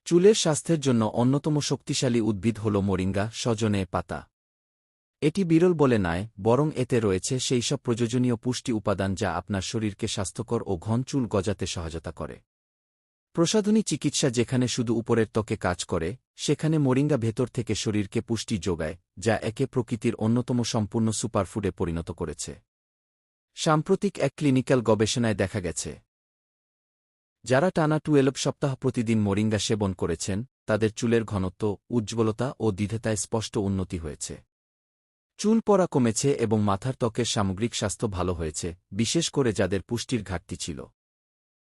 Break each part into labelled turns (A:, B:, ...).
A: চুলের স্বাস্থ্যের জন্য অন্যতম শক্তিশালী উদ্ভিদ হল মোরিঙ্গা সজনে পাতা। এটি বিরল বলে নয়, বরং এতে রয়েছে সেইসব প্রয়োজনীয় পুষ্টি উপাদান যা আপনার শরীরকে স্বাস্থ্যকর ও ঘন চুল গজাতে সহায়তা করে। প্রসাধনী চিকিৎসা যেখানে শুধু উপরের ত্বকে কাজ করে, সেখানে মোরিঙ্গা ভেতর থেকে শরীরকে পুষ্টি যোগায়, যা একে প্রকৃতির অন্যতম সম্পূর্ণ সুপারফুডে পরিণত করেছে। সাম্প্রতিক এক ক্লিনিক্যাল গবেষণায় দেখা গেছে, যারা টানা 12 সপ্তাহ প্রতিদিন মোরিঙ্গা সেবন করেছেন, তাদের চুলের ঘনত্ব, উজ্জ্বলতা ও দৃঢ়তায় স্পষ্ট উন্নতি হয়েছে। চুল পড়া কমেছে এবং মাথার ত্বকের সামগ্রিক স্বাস্থ্য ভালো হয়েছে, বিশেষ করে যাদের পুষ্টির ঘাটতি ছিল।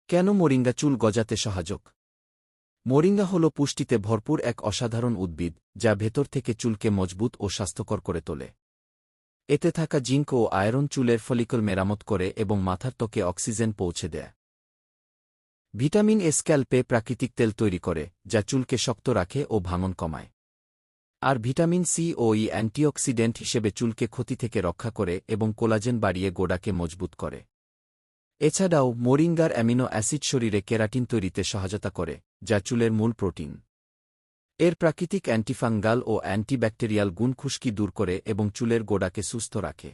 A: কেন মোরিঙ্গা চুল গজাতে সহায়ক? মোরিঙ্গা হল পুষ্টিতে ভরপুর এক অসাধারণ উদ্ভিদ, যা ভেতর থেকে চুলকে মজবুত ও স্বাস্থ্যকর করে তোলে। এতে থাকা জিঙ্ক ও আয়রন চুলের ফলিকল মেরামত করে এবং মাথার ত্বকে অক্সিজেন পৌঁছে দেয়। ভিটামিন এ স্ক্যাল্পে প্রাকৃতিক তেল তৈরি করে, যা চুলকে শক্ত রাখে ও ভাঙন কমায়। আর ভিটামিন সি ও ই অ্যান্টিঅক্সিডেন্ট হিসেবে চুলকে ক্ষতি থেকে রক্ষা করে এবং কোলাজেন বাড়িয়ে গোড়াকে মজবুত করে। এছাড়াও মোরিঙ্গার অ্যামিনো অ্যাসিড শরীরে কেরাটিন তৈরিতে সহায়তা করে, যা চুলের মূল প্রোটিন। এর প্রাকৃতিক অ্যান্টিফাঙ্গাল ও অ্যান্টিব্যাকটেরিয়াল গুণ খুশকি দূর করে এবং চুলের গোড়াকে সুস্থ রাখে।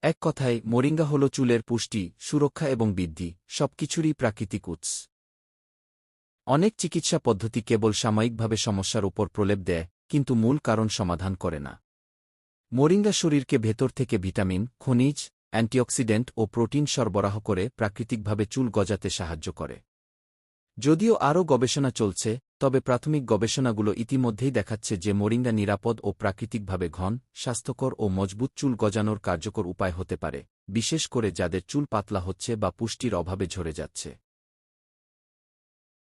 A: এক কথায়, মোরিঙ্গা হল চুলের পুষ্টি, সুরক্ষা এবং বৃদ্ধি সবকিছুরই প্রাকৃতিক উৎস। অনেক চিকিৎসা পদ্ধতি কেবল সাময়িকভাবে সমস্যার উপর প্রলেপ দেয়, কিন্তু মূল কারণ সমাধান করে না। মোরিঙ্গা শরীরকে ভেতর থেকে ভিটামিন, খনিজ, অ্যান্টিঅক্সিডেন্ট ও প্রোটিন সরবরাহ করে প্রাকৃতিকভাবে চুল গজাতে সাহায্য করে। যদিও আরও গবেষণা চলছে, তবে প্রাথমিক গবেষণাগুলো ইতিমধ্যেই দেখাচ্ছে যে মোরিঙ্গা নিরাপদ ও প্রাকৃতিকভাবে ঘন, স্বাস্থ্যকর ও মজবুত চুল গজানোর কার্যকর উপায় হতে পারে, বিশেষ করে যাদের চুল পাতলা হচ্ছে বা পুষ্টির অভাবে ঝরে যাচ্ছে।